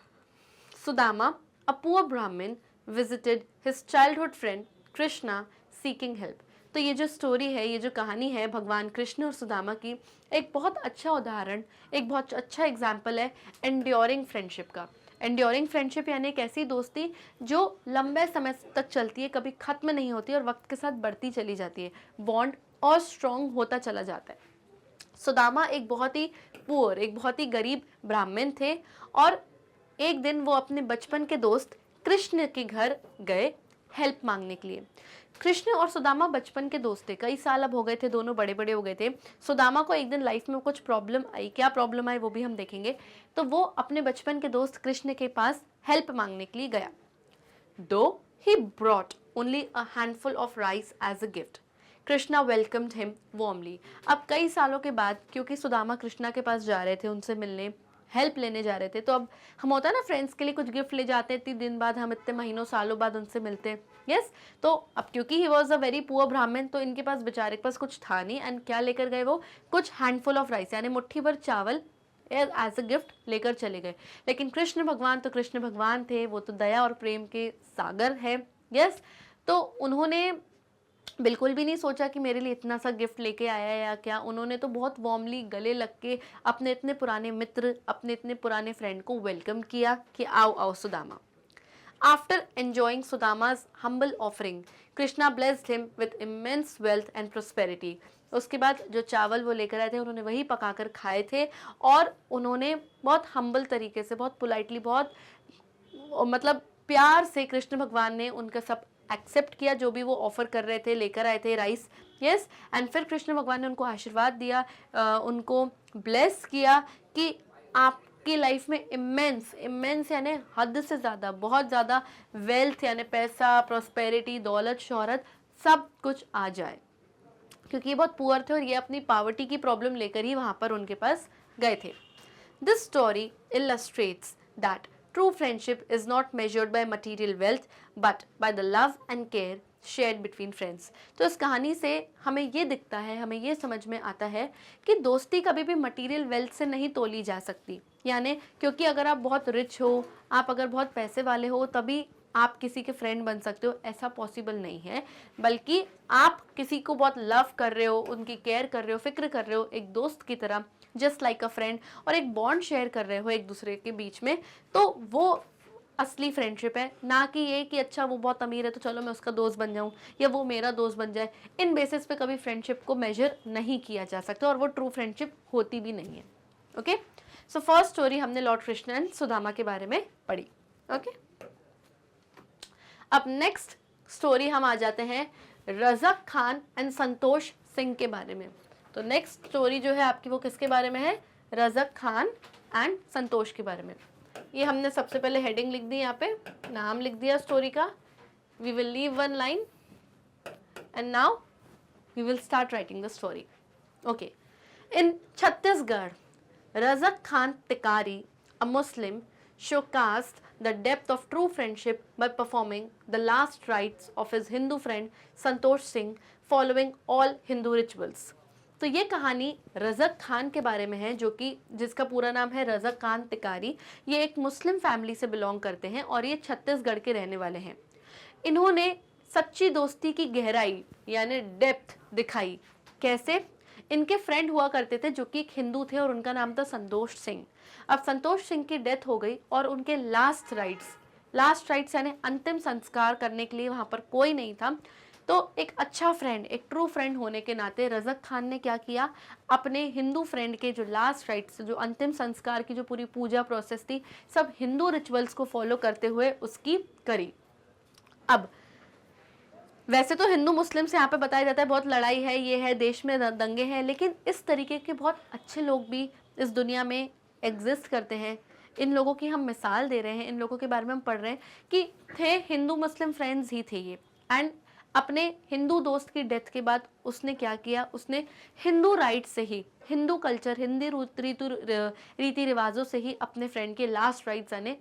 Sudama, a poor Brahmin, visited his childhood friend Krishna seeking help. तो ये जो story है, ये जो कहानी है भगवान कृष्ण और सुदामा की, एक बहुत अच्छा उदाहरण, एक बहुत अच्छा एग्जाम्पल है एंड्योरिंग फ्रेंडशिप का. एंड्योरिंग फ्रेंडशिप यानी एक ऐसी दोस्ती जो लंबे समय तक चलती है, कभी ख़त्म नहीं होती और वक्त के साथ बढ़ती चली जाती है, बॉन्ड और स्ट्रॉन्ग होता चला जाता है. सुदामा एक बहुत ही पुअर, एक बहुत ही गरीब ब्राह्मण थे और एक दिन वो अपने बचपन के दोस्त कृष्ण के घर गए हेल्प मांगने के लिए. कृष्ण और सुदामा बचपन के दोस्त थे, कई साल अब हो गए थे, दोनों बड़े बड़े हो गए थे. सुदामा को एक दिन लाइफ में कुछ प्रॉब्लम आई, क्या प्रॉब्लम आई वो भी हम देखेंगे. तो वो अपने बचपन के दोस्त कृष्ण के पास हेल्प मांगने के लिए गया. दो he brought only a handful of rice as a gift. Krishna welcomed him warmly. अब कई सालों के बाद, क्योंकि सुदामा कृष्णा के पास जा रहे थे, उनसे मिलने, हेल्प लेने जा रहे थे, तो अब हम होता है ना फ्रेंड्स के लिए कुछ गिफ्ट ले जाते हैं, इतने दिन बाद, हम इतने महीनों सालों बाद उनसे मिलते हैं. यस, तो अब क्योंकि he was a very poor ब्राह्मण, तो इनके पास बेचारे के पास कुछ था नहीं. एंड क्या लेकर गए वो? कुछ हैंडफुल ऑफ राइस यानी मुट्ठी भर चावल एज अ गिफ्ट लेकर चले गए. लेकिन कृष्ण भगवान तो कृष्ण भगवान थे, वो तो दया और प्रेम के सागर है. यस, तो उन्होंने बिल्कुल भी नहीं सोचा कि मेरे लिए इतना सा गिफ्ट लेके आया है या क्या. उन्होंने तो बहुत वार्मली गले लग के अपने इतने पुराने मित्र, अपने इतने पुराने फ्रेंड को वेलकम किया कि आओ आओ Sudama. After enjoying Sudama's humble offering, Krishna blessed him with immense wealth and prosperity. उसके बाद जो चावल वो लेकर आए थे उन्होंने वही पकाकर खाए थे और उन्होंने बहुत हम्बल तरीके से, बहुत पोलाइटली, बहुत मतलब प्यार से कृष्ण भगवान ने उनका सब एक्सेप्ट किया, जो भी वो ऑफर कर रहे थे, लेकर आए थे राइस. यस, एंड फिर कृष्ण भगवान ने उनको आशीर्वाद दिया, उनको ब्लेस किया कि आपकी लाइफ में इमेंस यानी हद से ज़्यादा, बहुत ज़्यादा वेल्थ यानी पैसा, प्रॉस्पेरिटी, दौलत, शोहरत, सब कुछ आ जाए. क्योंकि ये बहुत पुअर थे और ये अपनी पावर्टी की प्रॉब्लम लेकर ही वहाँ पर उनके पास गए थे. This story illustrates that true friendship is not measured by material wealth but by the love and care shared between friends. तो इस कहानी से हमें ये दिखता है, हमें ये समझ में आता है कि दोस्ती कभी भी मटेरियल वेल्थ से नहीं तोली जा सकती. यानी क्योंकि अगर आप बहुत रिच हो, आप अगर बहुत पैसे वाले हो, तभी आप किसी के फ्रेंड बन सकते हो, ऐसा पॉसिबल नहीं है. बल्कि आप किसी को बहुत लव कर रहे हो, उनकी केयर कर रहे हो, फिक्र कर रहे हो, एक दोस्त की तरह, जस्ट लाइक अ फ्रेंड, और एक बॉन्ड शेयर कर रहे हो एक दूसरे के बीच में, तो वो असली फ्रेंडशिप है. ना कि ये कि अच्छा वो बहुत अमीर है तो चलो मैं उसका दोस्त बन जाऊं या वो मेरा दोस्त बन जाए. इन बेसिस पे कभी फ्रेंडशिप को मेजर नहीं किया जा सकता और वो ट्रू फ्रेंडशिप होती भी नहीं है. ओके, सो फर्स्ट स्टोरी हमने लॉर्ड कृष्ण एंड सुदामा के बारे में पढ़ी. ओके, अब नेक्स्ट स्टोरी हम आ जाते हैं रज़क खान एंड संतोष सिंह के बारे में. तो नेक्स्ट स्टोरी जो है आपकी वो किसके बारे में है? रज़क खान एंड संतोष के बारे में. ये हमने सबसे पहले हेडिंग लिख दी, यहाँ पे नाम लिख दिया स्टोरी का. We will leave one line and now we will start writing the story. Okay, in Chhattisgarh, Razak Khan Tikari, a Muslim, showcased the depth of true friendship by performing the last rites of his Hindu friend Santosh Singh following all Hindu rituals. तो ये कहानी रज़क खान के बारे में है, जो कि जिसका पूरा नाम है रज़क खान तिकारी. ये एक मुस्लिम फैमिली से बिलोंग करते हैं और ये छत्तीसगढ़ के रहने वाले हैं. इन्होंने सच्ची दोस्ती की गहराई यानी डेप्थ दिखाई। कैसे? इनके फ्रेंड हुआ करते थे जो कि एक हिंदू थे और उनका नाम था संतोष सिंह। अब संतोष सिंह की डेथ हो गई और उनके लास्ट राइट्स यानी अंतिम संस्कार करने के लिए वहां पर कोई नहीं था। तो एक अच्छा फ्रेंड, एक ट्रू फ्रेंड होने के नाते रज़क खान ने क्या किया, अपने हिंदू फ्रेंड के जो लास्ट राइट्स, जो अंतिम संस्कार की जो पूरी पूजा प्रोसेस थी, सब हिंदू रिचुअल्स को फॉलो करते हुए उसकी करी। अब वैसे तो हिंदू मुस्लिम से यहाँ पे बताया जाता है बहुत लड़ाई है, ये है, देश में दंगे हैं, लेकिन इस तरीके के बहुत अच्छे लोग भी इस दुनिया में एग्जिस्ट करते हैं। इन लोगों की हम मिसाल दे रहे हैं, इन लोगों के बारे में हम पढ़ रहे हैं कि थे हिंदू मुस्लिम फ्रेंड्स ही थे ये। एंड अपने हिंदू दोस्त की डेथ के बाद उसने क्या किया, उसने हिंदू राइट से ही, हिंदू कल्चर, हिंदी रीति रिवाजों से ही अपने फ्रेंड के लास्ट राइट्स यानी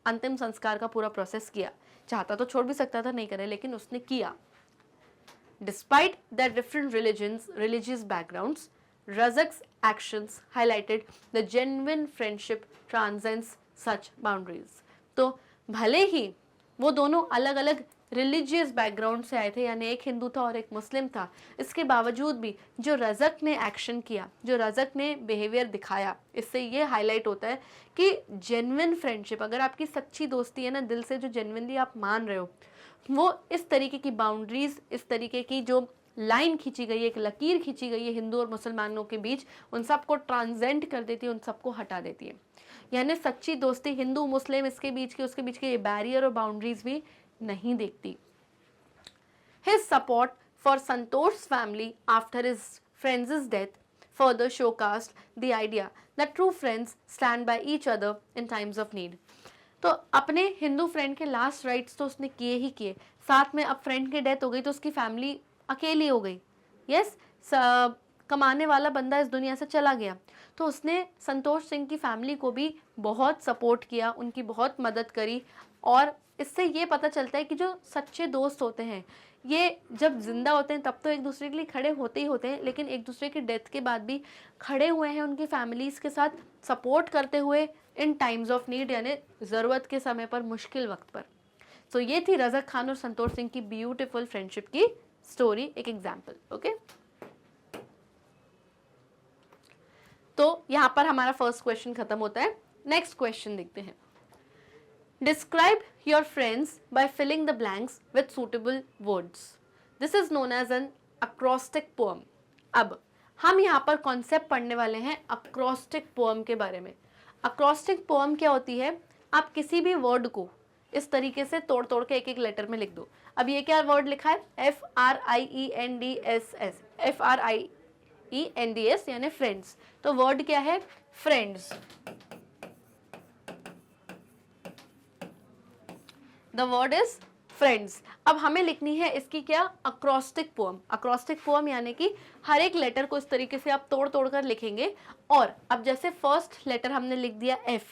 अंतिम संस्कार का पूरा प्रोसेस किया। चाहता तो छोड़ भी सकता था, नहीं करे, लेकिन उसने किया। Despite their different religious backgrounds, Razak's actions highlighted the genuine friendship transcends such boundaries. तो भले ही वो दोनों अलग अलग रिलीजियस बैकग्राउंड से आए थे, यानी एक हिंदू था और एक मुस्लिम था, इसके बावजूद भी जो रज़क ने एक्शन किया, जो रज़क ने बिहेवियर दिखाया, इससे ये हाईलाइट होता है कि जेन्युइन फ्रेंडशिप, अगर आपकी सच्ची दोस्ती है ना, दिल से जो जेन्युइनली आप मान रहे हो, वो इस तरीके की बाउंड्रीज, इस तरीके की जो लाइन खींची गई है, एक लकीर खींची गई है हिंदू और मुसलमानों के बीच, उन सबको ट्रांसेंड कर देती है, उन सबको हटा देती है। यानी सच्ची दोस्ती हिंदू मुस्लिम इसके बीच के उसके बीच के ये बैरियर और बाउंड्रीज भी नहीं देखती। His support for Santosh's family after his friend's death further showcased the idea that true friends stand by each other in times of need. तो अपने हिंदू फ्रेंड के लास्ट राइट्स तो उसने किए ही किए, साथ में अब फ्रेंड की डेथ हो गई तो उसकी फैमिली अकेली हो गई। यस, कमाने वाला बंदा इस दुनिया से चला गया, तो उसने संतोष सिंह की फैमिली को भी बहुत सपोर्ट किया, उनकी बहुत मदद करी। और इससे ये पता चलता है कि जो सच्चे दोस्त होते हैं, ये जब जिंदा होते हैं तब तो एक दूसरे के लिए खड़े होते ही होते हैं, लेकिन एक दूसरे की डेथ के बाद भी खड़े हुए हैं उनकी फैमिलीज़ के साथ, सपोर्ट करते हुए इन टाइम्स ऑफ नीड, यानी ज़रूरत के समय पर, मुश्किल वक्त पर। तो ये थी रज़क खान और संतोष सिंह की ब्यूटीफुल फ्रेंडशिप की स्टोरी, एक एग्जाम्पल। ओके, तो यहाँ पर हमारा फर्स्ट क्वेश्चन खत्म होता है। नेक्स्ट क्वेश्चन देखते हैं। Describe your friends by filling the blanks with suitable words. This is known as an acrostic poem. अब हम यहाँ पर कॉन्सेप्ट पढ़ने वाले हैं acrostic poem के बारे में। acrostic poem क्या होती है? आप किसी भी वर्ड को इस तरीके से तोड़ तोड़ के एक एक लेटर में लिख दो। अब ये क्या वर्ड लिखा है? FRIENDS, FRIENDS यानी फ्रेंड्स। तो वर्ड क्या है? Friends. The word is friends. अब हमें लिखनी है इसकी क्या? अक्रॉस्टिक पोम। अक्रॉस्टिक पोम यानी कि हर एक लेटर को इस तरीके से आप तोड़ तोड़ कर लिखेंगे। और अब जैसे फर्स्ट लेटर हमने लिख दिया एफ,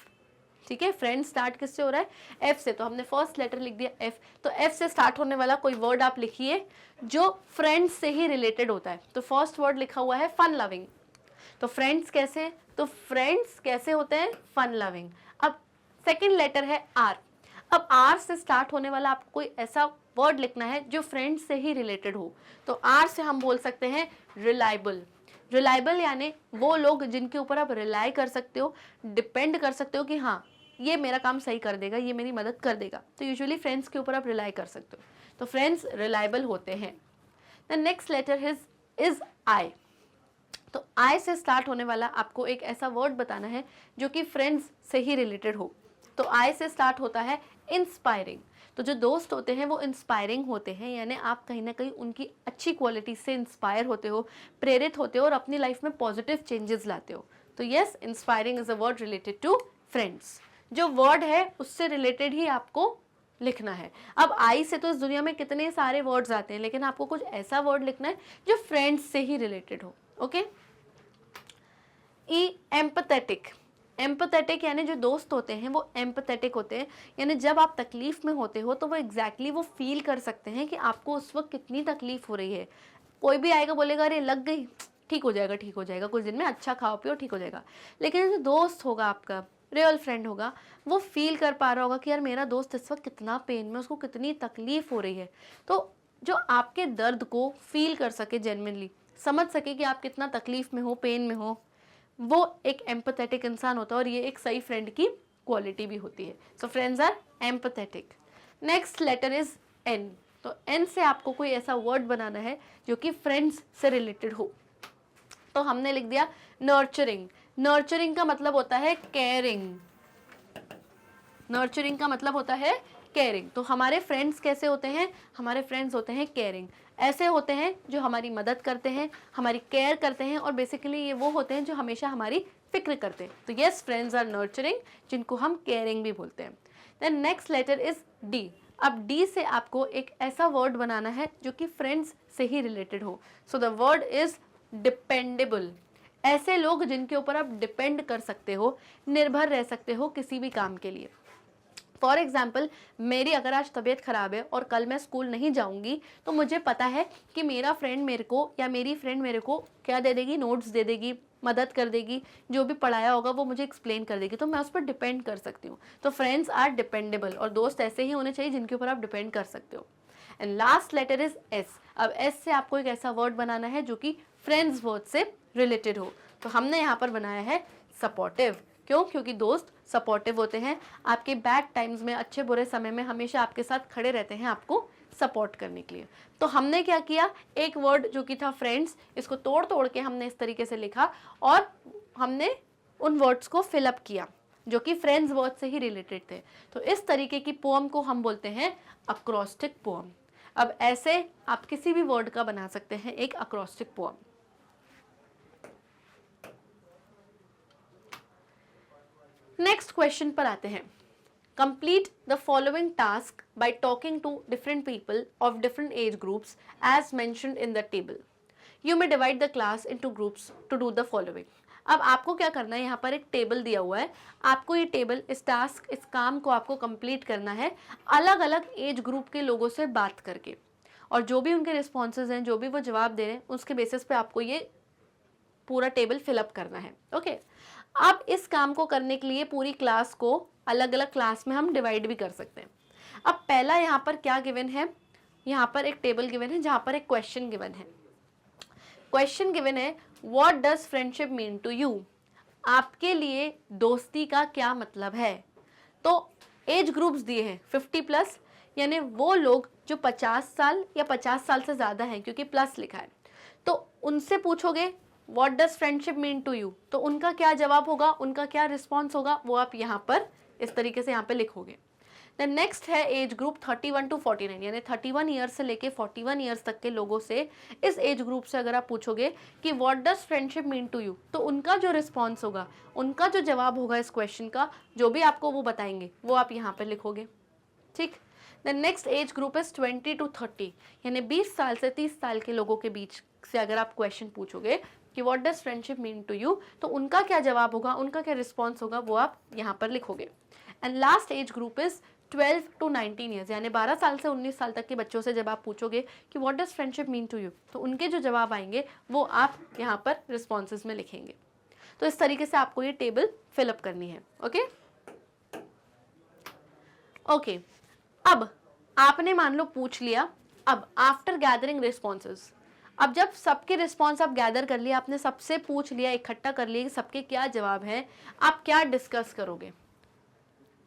ठीक है, फ्रेंड स्टार्ट किससे हो रहा है? एफ से, तो हमने फर्स्ट लेटर लिख दिया एफ। तो एफ से स्टार्ट होने वाला कोई वर्ड आप लिखिए जो फ्रेंड्स से ही रिलेटेड होता है। तो फर्स्ट वर्ड लिखा हुआ है फन लविंग। तो फ्रेंड्स कैसे? तो फ्रेंड्स कैसे होते हैं? Fun loving. अब सेकेंड लेटर है आर। अब आर से स्टार्ट होने वाला आपको कोई ऐसा वर्ड लिखना है जो फ्रेंड्स से ही रिलेटेड हो। तो आर से हम बोल सकते हैं रिलायबल। रिलायबल यानी वो लोग जिनके ऊपर आप रिलाई कर सकते हो, डिपेंड कर सकते हो कि हाँ ये मेरा काम सही कर देगा, ये मेरी मदद कर देगा। तो यूजुअली फ्रेंड्स के ऊपर आप रिलाई कर सकते हो, तो फ्रेंड्स रिलायबल होते हैं। The next letter is I. तो आई से स्टार्ट होने वाला आपको एक ऐसा वर्ड बताना है जो कि फ्रेंड्स से ही रिलेटेड हो। तो आई से स्टार्ट होता है इंस्पायरिंग। तो जो दोस्त होते हैं वो इंस्पायरिंग होते हैं, यानी आप कहीं ना कहीं उनकी अच्छी क्वालिटी से इंस्पायर होते हो, प्रेरित होते हो और अपनी लाइफ में पॉजिटिव चेंजेस लाते हो। तो yes, inspiring is a word related to friends. जो वर्ड है उससे रिलेटेड ही आपको लिखना है। अब आई से तो इस दुनिया में कितने सारे वर्ड्स आते हैं, लेकिन आपको कुछ ऐसा वर्ड लिखना है जो फ्रेंड्स से ही रिलेटेड हो। ओके, ई एम्पथेटिक। एम्पथेटिक यानी जो दोस्त होते हैं वो एम्पथेटिक होते हैं, यानी जब आप तकलीफ में होते हो तो वो एग्जैक्टली वो फील कर सकते हैं कि आपको उस वक्त कितनी तकलीफ हो रही है। कोई भी आएगा बोलेगा अरे लग गई, ठीक हो जाएगा, ठीक हो जाएगा, कुछ दिन में अच्छा खाओ पियो ठीक हो जाएगा। लेकिन जो दोस्त होगा आपका, रियल फ्रेंड होगा, वो फील कर पा रहा होगा कि यार मेरा दोस्त इस वक्त कितना पेन में, उसको कितनी तकलीफ हो रही है। तो जो आपके दर्द को फील कर सके, जेन्युइनली समझ सके कि आप कितना तकलीफ में हो, पेन में हो, वो एक एम्पैथेटिक इंसान होता है और ये एक सही फ्रेंड की क्वालिटी भी होती है। So friends are empathetic. Next letter is N. तो एन से आपको कोई ऐसा वर्ड बनाना है जो कि फ्रेंड्स से रिलेटेड हो। तो हमने लिख दिया नर्चरिंग। नर्चरिंग का मतलब होता है केयरिंग। नर्चरिंग का मतलब होता है केयरिंग। तो हमारे फ्रेंड्स कैसे होते हैं? हमारे फ्रेंड्स होते हैं केयरिंग। ऐसे होते हैं जो हमारी मदद करते हैं, हमारी केयर करते हैं, और बेसिकली ये वो होते हैं जो हमेशा हमारी फिक्र करते हैं। तो यस, फ्रेंड्स आर नर्चरिंग, जिनको हम केयरिंग भी बोलते हैं। Then next letter is D. अब डी से आपको एक ऐसा वर्ड बनाना है जो कि फ्रेंड्स से ही रिलेटेड हो। So the word is dependable. ऐसे लोग जिनके ऊपर आप डिपेंड कर सकते हो, निर्भर रह सकते हो किसी भी काम के लिए। फॉर एग्जाम्पल, मेरी अगर आज तबीयत खराब है और कल मैं स्कूल नहीं जाऊंगी, तो मुझे पता है कि मेरा फ्रेंड मेरे को या मेरी फ्रेंड मेरे को क्या दे देगी, नोट्स दे देगी, मदद कर देगी, जो भी पढ़ाया होगा वो मुझे एक्सप्लेन कर देगी, तो मैं उस पर डिपेंड कर सकती हूँ। तो फ्रेंड्स आर डिपेंडेबल, और दोस्त ऐसे ही होने चाहिए जिनके ऊपर आप डिपेंड कर सकते हो। And last letter is S. अब एस से आपको एक ऐसा वर्ड बनाना है जो कि फ्रेंड्स वर्ड से रिलेटेड हो। तो हमने यहाँ पर बनाया है सपोर्टिव। क्यों? क्योंकि दोस्त सपोर्टिव होते हैं, आपके बैड टाइम्स में, अच्छे बुरे समय में हमेशा आपके साथ खड़े रहते हैं आपको सपोर्ट करने के लिए। तो हमने क्या किया, एक वर्ड जो कि था फ्रेंड्स, इसको तोड़ तोड़ के हमने इस तरीके से लिखा और हमने उन वर्ड्स को फिलअप किया जो कि फ्रेंड्स वर्ड से ही रिलेटेड थे। तो इस तरीके की पोएम को हम बोलते हैं अक्रॉस्टिक पोएम। अब ऐसे आप किसी भी वर्ड का बना सकते हैं एक अक्रॉस्टिक पोएम। नेक्स्ट क्वेश्चन पर आते हैं। Complete the following task by talking to different people of different age groups as mentioned in the table. You may divide the class into groups to do the following. अब आपको क्या करना है, यहाँ पर एक टेबल दिया हुआ है, आपको ये टेबल, इस टास्क, इस काम को आपको कंप्लीट करना है अलग अलग एज ग्रुप के लोगों से बात करके, और जो भी उनके रिस्पॉन्सेज हैं, जो भी वो जवाब दे रहे हैं, उसके बेसिस पे आपको ये पूरा टेबल फिलअप करना है। ओके, अब इस काम को करने के लिए पूरी क्लास को अलग अलग क्लास में हम डिवाइड भी कर सकते हैं। अब पहला यहाँ पर क्या गिवन है, यहाँ पर एक टेबल गिवन है जहाँ पर एक क्वेश्चन गिवन है। क्वेश्चन गिवन है, what does friendship mean to you. आपके लिए दोस्ती का क्या मतलब है। तो एज ग्रुप्स दिए हैं 50+, यानी वो लोग जो 50 साल या 50 साल से ज़्यादा हैं, क्योंकि प्लस लिखा है। तो उनसे पूछोगे what does friendship mean to you, तो उनका क्या जवाब होगा, उनका क्या रिस्पॉन्स होगा, वो आप यहाँ पर इस तरीके से यहाँ पे लिखोगे। देन नेक्स्ट है एज ग्रुप 31 to 49, यानी 31 ईयर्स से लेके 41 ईयर्स तक के लोगों से, इस एज ग्रुप से अगर आप पूछोगे कि what does friendship mean to you, तो उनका जो रिस्पॉन्स होगा, उनका जो जवाब होगा इस क्वेश्चन का, जो भी आपको वो बताएंगे, वो आप यहाँ पर लिखोगे। ठीक। Then next age group is 20 to 30, यानी 20 साल से 30 साल के लोगों के बीच से अगर आप क्वेश्चन पूछोगे कि what does friendship mean to you, तो उनका क्या जवाब होगा, उनका क्या रिस्पॉन्स होगा, वो आप यहाँ पर लिखोगे। And last as group is 12 to 19 years, यानी 12 साल से 19 साल तक के बच्चों से जब आप पूछोगे कि what does friendship mean to you, तो उनके जो जवाब आएंगे वो आप यहाँ पर रिस्पॉन्सेज में लिखेंगे। तो इस तरीके से आपको ये टेबल फिलअप करनी है। ओके ओके, अब आपने मान लो पूछ लिया। अब आफ्टर गैदरिंग रिस्पॉन्सेज, अब जब सबके रिस्पॉन्स आप गैदर कर लिया, आपने सबसे पूछ लिया, इकट्ठा कर लिया कि सबके क्या जवाब है, आप क्या डिस्कस करोगे,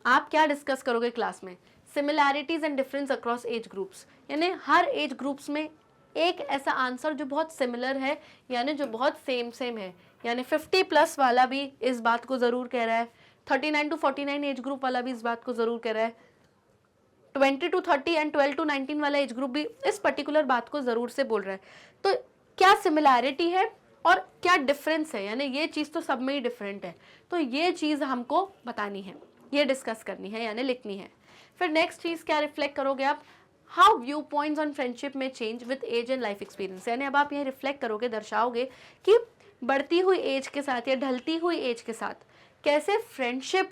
आप क्या डिस्कस करोगे क्लास में। Similarities and difference across age groups, यानी हर एज ग्रुप्स में एक ऐसा आंसर जो बहुत सिमिलर है, यानी जो बहुत सेम है, यानी 50+ वाला भी इस बात को ज़रूर कह रहा है, 39 to 49 एज ग्रुप वाला भी इस बात को ज़रूर कह रहा है, 20 to 30 एंड 12 to 19 वाला एज ग्रुप भी इस पर्टिकुलर बात को ज़रूर से बोल रहा है। तो क्या सिमिलैरिटी है और क्या डिफरेंस है, यानी ये चीज़ तो सब में ही डिफरेंट है, तो ये चीज़ हमको बतानी है, ये डिस्कस करनी है, यानी लिखनी है। फिर नेक्स्ट चीज़ क्या रिफ्लेक्ट करोगे आप, how viewpoints on friendship में change with age and life experience, यानी अब आप ये रिफ्लेक्ट करोगे, दर्शाओगे कि बढ़ती हुई एज के साथ या ढलती हुई एज के साथ कैसे फ्रेंडशिप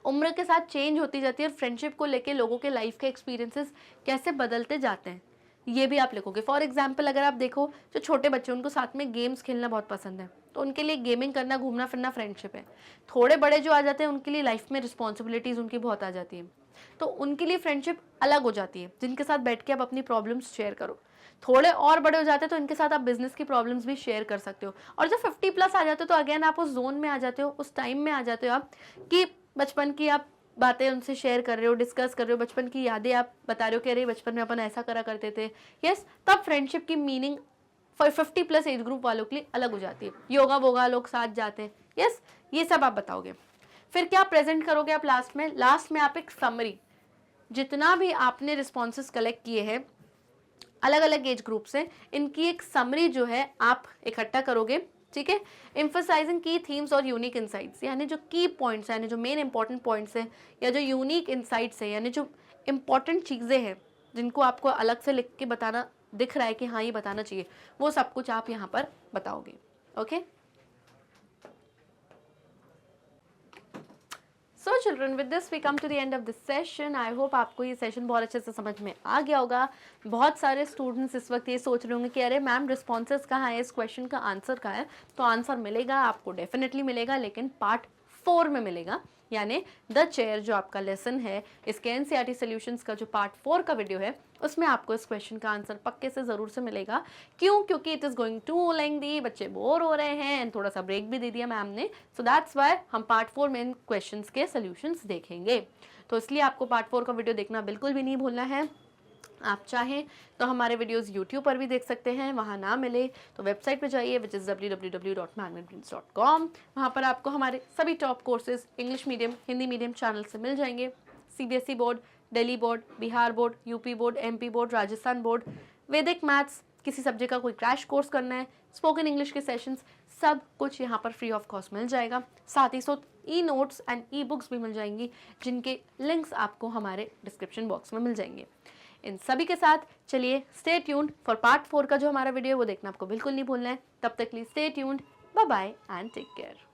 उम्र के साथ चेंज होती जाती है, और फ्रेंडशिप को लेके लोगों के लाइफ के एक्सपीरियंसेस कैसे बदलते जाते हैं, ये भी आप लिखोगे। फॉर एग्जाम्पल अगर आप देखो, जो छोटे बच्चे उनको साथ में गेम्स खेलना बहुत पसंद है, तो उनके लिए गेमिंग करना, घूमना फिरना फ्रेंडशिप है। थोड़े बड़े जो आ जाते हैं उनके लिए लाइफ में रिस्पॉन्सिबिलिटीज़ उनकी बहुत आ जाती है, तो उनके लिए फ्रेंडशिप अलग हो जाती है, जिनके साथ बैठ के आप अपनी प्रॉब्लम्स शेयर करो। थोड़े और बड़े हो जाते हैं तो इनके साथ आप बिजनेस की प्रॉब्लम्स भी शेयर कर सकते हो। और जब 50 प्लस आ जाते हो तो अगेन आप उस जोन में आ जाते हो, उस टाइम में आ जाते हो आप कि बचपन की आप बातें उनसे शेयर कर रहे हो, डिस्कस कर रहे हो, बचपन की यादें आप बता रहे हो कि अरे बचपन में अपन ऐसा करा करते थे। यस, तब फ्रेंडशिप की मीनिंग 50 प्लस एज ग्रुप वालों के लिए अलग हो जाती है। योगा वोगा लोग साथ जाते हैं, यस, ये सब आप बताओगे। फिर क्या प्रेजेंट करोगे आप लास्ट में आप एक समरी, जितना भी आपने रिस्पॉन्सेस कलेक्ट किए हैं अलग अलग एज ग्रुप से, इनकी एक समरी जो है आप इकट्ठा करोगे, ठीक है। एम्फसाइजिंग की थीम्स और यूनिक इनसाइट्स, यानी जो की पॉइंट्स हैं, यानी जो मेन इंपॉर्टेंट पॉइंट्स हैं, या जो यूनिक इनसाइट्स है, यानी जो इंपॉर्टेंट चीज़ें हैं जिनको आपको अलग से लिख के बताना दिख रहा है कि हाँ ये बताना चाहिए, वो सब कुछ आप यहाँ पर बताओगे। Okay, so children, with this we come to the end of this session. I hope आपको ये सेशन बहुत अच्छे से समझ में आ गया होगा। बहुत सारे स्टूडेंट्स इस वक्त ये सोच रहे होंगे कि अरे मैम रिस्पॉन्सेज कहाँ है, इस क्वेश्चन का आंसर कहाँ है। तो आंसर मिलेगा आपको, डेफिनेटली मिलेगा, लेकिन पार्ट 4 में मिलेगा, यानी द चेयर जो आपका लेसन है, इसके एनसीईआरटी सॉल्यूशंस का जो पार्ट 4 का वीडियो है, उसमें आपको इस क्वेश्चन का आंसर पक्के से ज़रूर से मिलेगा। क्यों? क्योंकि it is going to lengthy, बच्चे बोर हो रहे हैं, एंड थोड़ा सा ब्रेक भी दे दिया मैम ने, सो दैट्स वाई हम पार्ट 4 में इन क्वेश्चंस के सॉल्यूशंस देखेंगे। तो इसलिए आपको पार्ट 4 का वीडियो देखना बिल्कुल भी नहीं भूलना है। आप चाहें तो हमारे वीडियोस यूट्यूब पर भी देख सकते हैं, वहाँ ना मिले तो वेबसाइट पे जाइए विच इज़ www.magnetbrains.com। वहाँ पर आपको हमारे सभी top courses English medium, Hindi medium channel से मिल जाएंगे। CBSE board, Delhi board, Bihar board, UP board, MP board, Rajasthan board, वैदिक मैथ्स, किसी सब्जेक्ट का कोई क्रैश कोर्स करना है, स्पोकन इंग्लिश के सेशंस, सब कुछ यहाँ पर फ्री ऑफ कॉस्ट मिल जाएगा। साथ ही साथ e notes and e books भी मिल जाएंगी, जिनके लिंक्स आपको हमारे डिस्क्रिप्शन बॉक्स में मिल जाएंगे। इन सभी के साथ चलिए स्टे ट्यून्ड फॉर पार्ट 4 का जो हमारा वीडियो है वो देखना आपको बिल्कुल नहीं भूलना है। तब तक के लिए stay tuned, bye bye and take care.